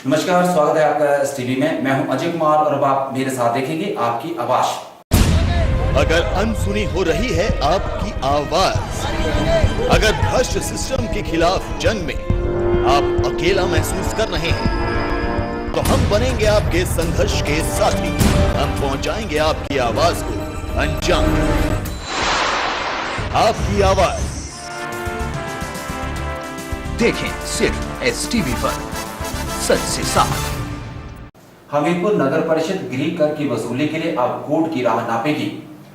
नमस्कार, स्वागत है आपका इस टीवी में। मैं हूं अजय कुमार और अब आप मेरे साथ देखेंगे आपकी आवाज। अगर अनसुनी हो रही है आपकी आवाज, अगर भ्रष्ट सिस्टम के खिलाफ जंग में आप अकेला महसूस कर रहे हैं, तो हम बनेंगे आपके संघर्ष के साथी। हम पहुंचाएंगे आपकी आवाज को अंजाम। आपकी आवाज देखें सिर्फ STV पर, सच से साफ। हमीरपुर नगर परिषद गृह कर की वसूली के लिए अब कोर्ट की राह नापेगी।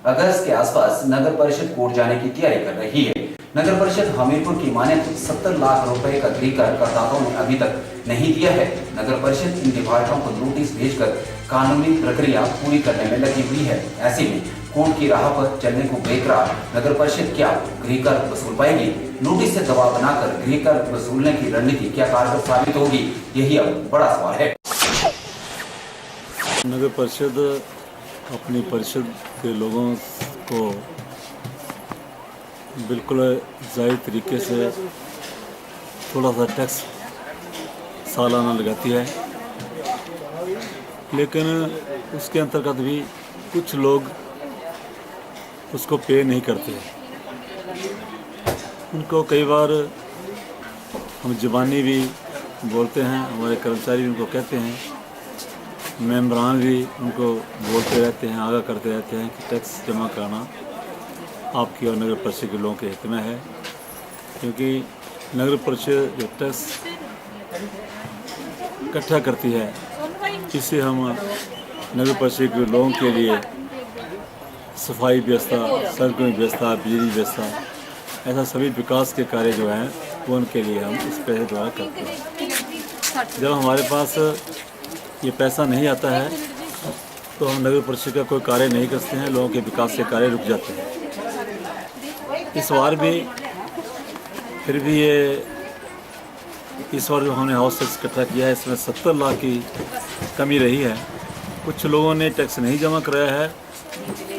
अगस्त के आसपास नगर परिषद कोर्ट जाने की तैयारी कर रही है। नगर परिषद हमीरपुर की माने तो 70 लाख रुपए का गृह कर करदाताओं ने अभी तक नहीं दिया है। नगर परिषद इन डिफाल्टरों को नोटिस भेजकर कानूनी प्रक्रिया पूरी करने में लगी हुई है। ऐसे में कोर्ट की राह पर चलने को बेकरार नगर परिषद क्या गृह कर वसूल पाएगी? नोटिस से दबाव बनाकर गृह कर वसूलने की रणनीति क्या कारगर साबित होगी? यही अब बड़ा सवाल है। नगर परिषद अपनी परिषद के लोगों को बिल्कुल जायज़ तरीके से थोड़ा सा टैक्स सालाना लगाती है, लेकिन उसके अंतर्गत भी कुछ लोग उसको पे नहीं करते। उनको कई बार हम ज़बानी भी बोलते हैं, हमारे कर्मचारी भी उनको कहते हैं, मेंबरान भी उनको बोलते रहते हैं, आगाह करते रहते हैं कि टैक्स जमा कराना आपकी और नगर परिषद के लोगों के हित में है, क्योंकि नगर परिषद जो टैक्स इकट्ठा करती है, इससे हम नगर परिषद के लोगों के लिए सफाई व्यवस्था, सड़कों की व्यवस्था, बिजली व्यवस्था, ऐसा सभी विकास के कार्य जो हैं वो उनके लिए हम इस पैसे द्वारा करते हैं। जब हमारे पास ये पैसा नहीं आता है तो हम नगर परिषद का कोई कार्य नहीं करते हैं, लोगों के विकास के कार्य रुक जाते हैं। इस बार भी फिर भी इस बार जो हमने हाउस टैक्स इकट्ठा किया है, इसमें 70 लाख की कमी रही है। कुछ लोगों ने टैक्स नहीं जमा कराया है,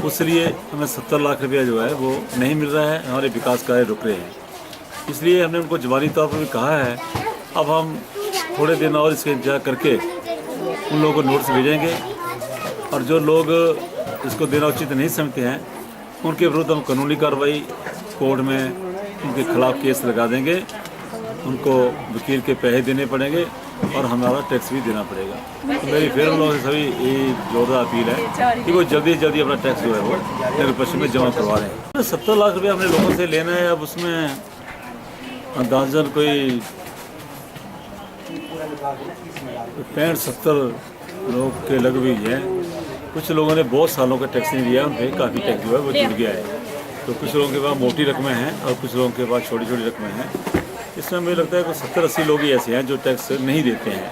उसलिए हमें 70 लाख रुपया जो है वो नहीं मिल रहा है, हमारे विकास कार्य रुक रहे हैं। इसलिए हमने उनको ज़बानी तौर पर भी कहा है, अब हम थोड़े दिन और इसका इंतजार करके उन लोगों को नोटिस भेजेंगे, और जो लोग इसको देना उचित नहीं समझते हैं उनके विरुद्ध हम कानूनी कार्रवाई कोर्ट में उनके खिलाफ केस लगा देंगे। उनको वकील के पैसे देने पड़ेंगे और हमारा टैक्स भी देना पड़ेगा। तो मेरी फिर उन लोगों से सभी ये जोरदार अपील है कि वो जल्दी से जल्दी अपना टैक्स जो है वो नगर परिषद में जमा करवा रहे हैं। 70 लाख रुपये हमने लोगों से लेना है। अब उसमें अंदाजन कोई 65-70 लोग के लग भी हैं। कुछ लोगों ने बहुत सालों का टैक्स नहीं दिया, उनके काफ़ी टैक्स जो है वो जुड़ गया है। तो कुछ लोगों के पास मोटी रकमें हैं और कुछ लोगों के पास छोटी छोटी रकमें हैं। इसमें मुझे लगता है कि 70-80 लोग ही ऐसे हैं जो टैक्स नहीं देते हैं,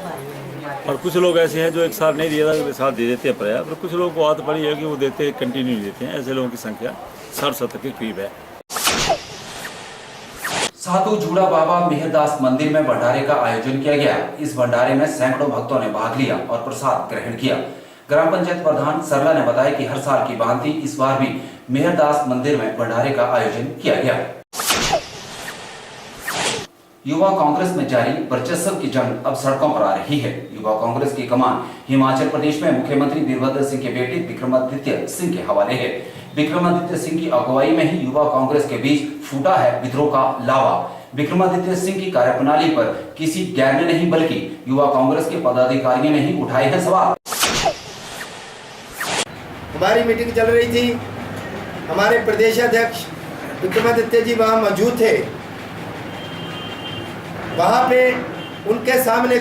और कुछ लोग ऐसे हैं जो एक साल नहीं दिया था, अगले साल दे देते हैं पर्याप्त। और कुछ लोगों को आदत पड़ी है कि वो देते हैं, कंटिन्यू देते हैं। ऐसे लोगों की संख्या 60-70 के करीब है। साधु जूड़ा बाबा मेहरदास मंदिर में भंडारे का आयोजन किया गया। इस भंडारे में सैकड़ों भक्तों ने भाग लिया और प्रसाद ग्रहण किया। ग्राम पंचायत प्रधान सरला ने बताया कि हर साल की भांति इस बार भी मेहरदास मंदिर में भंडारे का आयोजन किया गया। युवा कांग्रेस में जारी वर्चस्व की जंग अब सड़कों पर आ रही है। युवा कांग्रेस की कमान हिमाचल प्रदेश में मुख्यमंत्री वीरभद्र सिंह के बेटे विक्रमादित्य सिंह के हवाले है। विक्रमादित्य सिंह की अगुवाई में ही युवा कांग्रेस के बीच फूटा है विद्रोह का लावा। विक्रमादित्य सिंह की कार्यप्रणाली पर किसी गैर ने नहीं बल्कि युवा कांग्रेस के पदाधिकारियों ने ही उठाए हैं सवाल। हमारी मीटिंग चल रही थी, हमारे प्रदेश अध्यक्ष विक्रमादित्य जी वहाँ मौजूद थे। वहाँ पे उनके सामने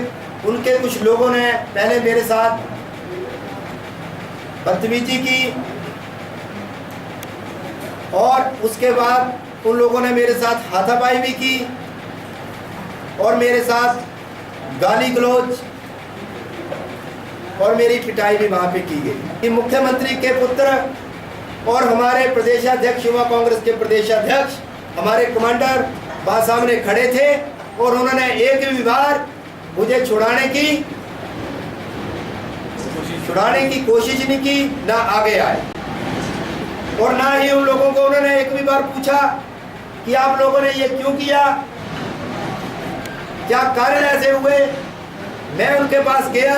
उनके कुछ लोगों ने पहले मेरे साथ बदतमीजी की, और उसके बाद उन लोगों ने मेरे साथ हाथापाई भी की और मेरे साथ गाली गलौज और मेरी पिटाई भी वहाँ पे की गई। कि मुख्यमंत्री के पुत्र और हमारे प्रदेशाध्यक्ष, युवा कांग्रेस के प्रदेशाध्यक्ष, हमारे कमांडर वहाँ सामने खड़े थे और उन्होंने एक भी बार मुझे छुड़ाने की कोशिश नहीं की, ना आगे आए, और ना ही उन लोगों को उन्होंने एक भी बार पूछा कि आप लोगों ने ये क्यों किया, क्या कारण ऐसे हुए मैं उनके पास गया,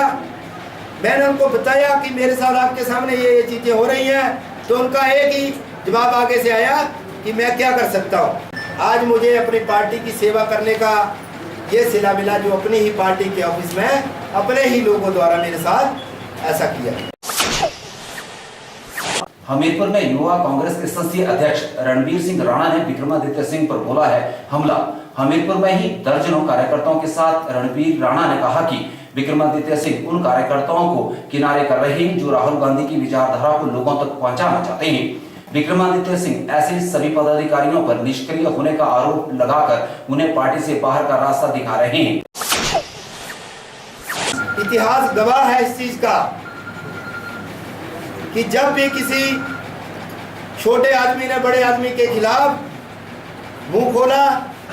मैंने उनको बताया कि मेरे साथ आपके सामने ये चीज़ें हो रही हैं, तो उनका एक ही जवाब आगे से आया कि मैं क्या कर सकता हूँ। आज मुझे अपनी पार्टी की सेवा करने का ये सिला मिला, जो अपनी ही पार्टी के ऑफिस में अपने ही लोगों द्वारा मेरे साथ ऐसा किया। हमीरपुर में युवा कांग्रेस के संसदीय अध्यक्ष रणबीर सिंह राणा ने विक्रमादित्य सिंह पर बोला है हमला। हमीरपुर में ही दर्जनों कार्यकर्ताओं के साथ रणबीर राणा ने कहा कि विक्रमादित्य सिंह उन कार्यकर्ताओं को किनारे कर रहे हैं जो राहुल गांधी की विचारधारा को लोगों तक पहुंचाना चाहते हैं। विक्रमादित्य सिंह ऐसे सभी पदाधिकारियों पर निष्क्रिय होने का आरोप लगाकर उन्हें पार्टी से बाहर का रास्ता दिखा रहे हैं। इतिहास गवाह है इस चीज का कि जब भी किसी छोटे आदमी ने बड़े आदमी के खिलाफ मुंह खोला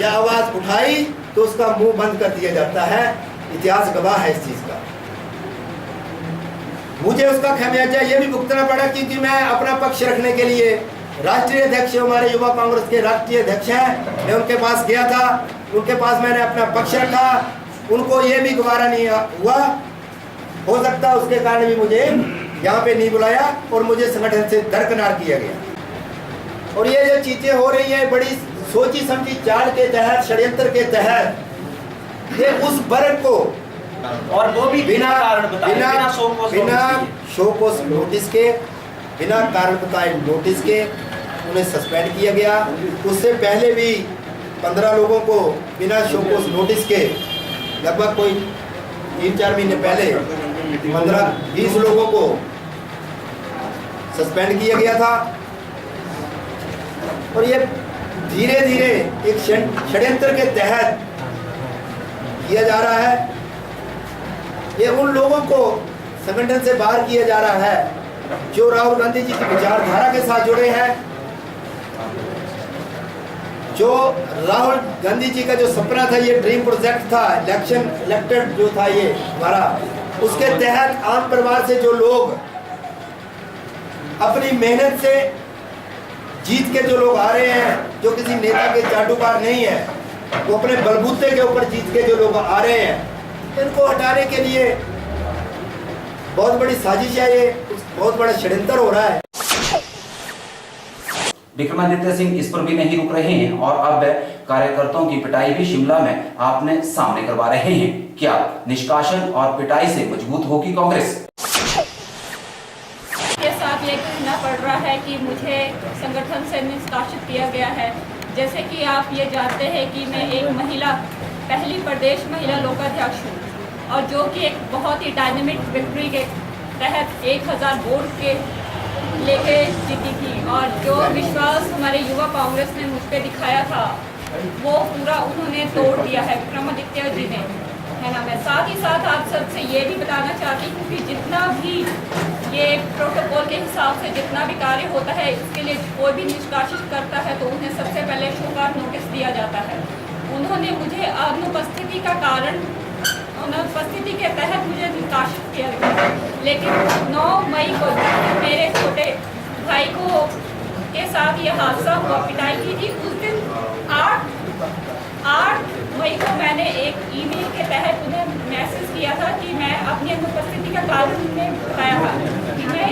या आवाज उठाई तो उसका मुंह बंद कर दिया जाता है। इतिहास गवाह है इस चीज का। मुझे उसका खमियाजा ये भी भुगतना पड़ा क्योंकि मैं अपना पक्ष रखने के लिए राष्ट्रीय अध्यक्ष हमारे युवा कांग्रेस के राष्ट्रीय अध्यक्ष हैं, मैं उनके पास गया था, उनके पास मैंने अपना पक्ष रखा, उनको ये भी गवारा नहीं हुआ, हो सकता उसके कारण भी मुझे यहाँ पे नहीं बुलाया और मुझे संगठन से दरकिनार किया गया। और ये जो चीजें हो रही है बड़ी सोची समझी चाल के तहत, षड्यंत्र के तहत, ये उस वर्ग को और वो भी बिना कारण बताए, बिना शो कोस नोटिस के, बिना कारण बताए नोटिस के उन्हें सस्पेंड किया गया। उससे पहले भी 15 लोगों को बिना शो कोस नोटिस के, लगभग कोई 3-4 महीने पहले 15-20 लोगों को सस्पेंड किया गया था। और ये धीरे धीरे एक षड्यंत्र के तहत किया जा रहा है। ये उन लोगों को संगठन से बाहर किया जा रहा है जो राहुल गांधी जी की विचारधारा के साथ जुड़े हैं, जो राहुल गांधी जी का जो सपना था, ये ड्रीम प्रोजेक्ट था, इलेक्टेड जो था ये हमारा, उसके तहत आम परिवार से जो लोग अपनी मेहनत से जीत के जो लोग आ रहे हैं, जो किसी नेता के चाटुकार नहीं है, वो अपने बलबूते के ऊपर जीत के जो लोग आ रहे हैं, इनको हटाने के लिए बहुत बड़ी साजिश है, ये बहुत बड़ा षड्यंत्र हो रहा है। विक्रमादित्य सिंह इस पर भी नहीं रुक रहे हैं और अब कार्यकर्ताओं की पिटाई भी शिमला में आपने सामने करवा रहे हैं। क्या निष्कासन और पिटाई से मजबूत होगी कांग्रेस? के साथ ये कहना पड़ रहा है कि मुझे संगठन से निष्कासित किया गया है। जैसे कि आप ये जानते हैं कि मैं एक महिला, पहली प्रदेश महिला लोकाध्यक्ष हूँ और जो कि एक बहुत ही डायनेमिक विक्ट्री के तहत 1000 वोट के लेके जीती थी। और जो विश्वास हमारे युवा कांग्रेस ने मुझ पर दिखाया था वो पूरा उन्होंने तोड़ दिया है विक्रमादित्य जी ने, है ना। मैं साथ ही साथ आप सबसे ये भी बताना चाहती हूँ कि जितना भी ये प्रोटोकॉल के हिसाब से जितना भी कार्य होता है, इसके लिए कोई भी निष्कासित करता है तो उन्हें सबसे पहले शोकाज नोटिस दिया जाता है। उन्होंने मुझे अनुपस्थिति का कारण, अनुपस्थिति के तहत मुझे निष्कासित किया गया, लेकिन 9 मई को मेरे छोटे भाई को के साथ ये हादसा हुआ, पिटाई की थी। उस दिन 8 मई को मैंने एक ईमेल के तहत उन्हें मैसेज किया था कि मैं अपनी अनुपस्थिति का कारण उन्हें बताया था कि मैं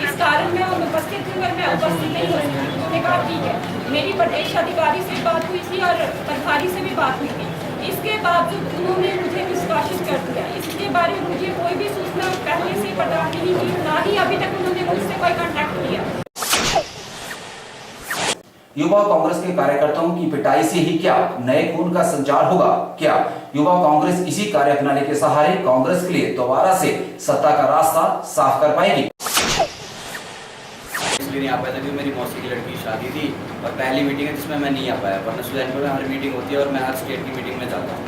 इस कारण में अनुपस्थित हूँ, मैं उपस्थित नहीं हो सकती। उन्होंने कहा ठीक है। मेरी प्रदेश अधिकारी से बात हुई थी और प्रभारी से भी बात हुई थी। इसके बावजूद उन्होंने मुझे निष्कासित कर दिया। इसके बारे में मुझे कोई भी सूचना पहले से पता नहीं थी, ना ही अभी तक उन्होंने मुझसे कोई कॉन्टैक्ट किया। युवा कांग्रेस के कार्यकर्ताओं की पिटाई से ही क्या नए खून का संचार होगा? क्या युवा कांग्रेस इसी कार्य अपनाने के सहारे कांग्रेस के लिए दोबारा से सत्ता का रास्ता साफ कर पाएगी? इसलिए नहीं आ पाया था क्योंकि मेरी मौसी की लड़की की शादी थी और पहली मीटिंग है जिसमें मैं नहीं आ पाया, वरना सुल्तानपुर में हर मीटिंग होती है और मैं हर स्टेट की मीटिंग में जाता हूँ।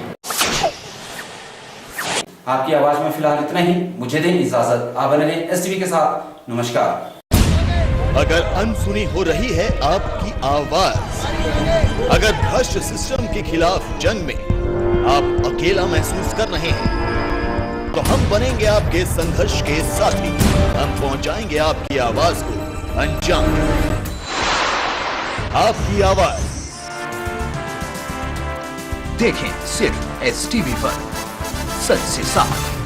आपकी आवाज में फिलहाल इतना ही। मुझे दें इजाजत। आप बने रहें एसटीवी के साथ। नमस्कार। अगर अनसुनी हो रही है आपकी आवाज, अगर भ्रष्ट सिस्टम के खिलाफ जंग में आप अकेला महसूस कर रहे हैं, तो हम बनेंगे आपके संघर्ष के साथी। हम पहुंचाएंगे आपकी आवाज को अंजाम। आपकी आवाज देखें सिर्फ STV पर। सच से साफ।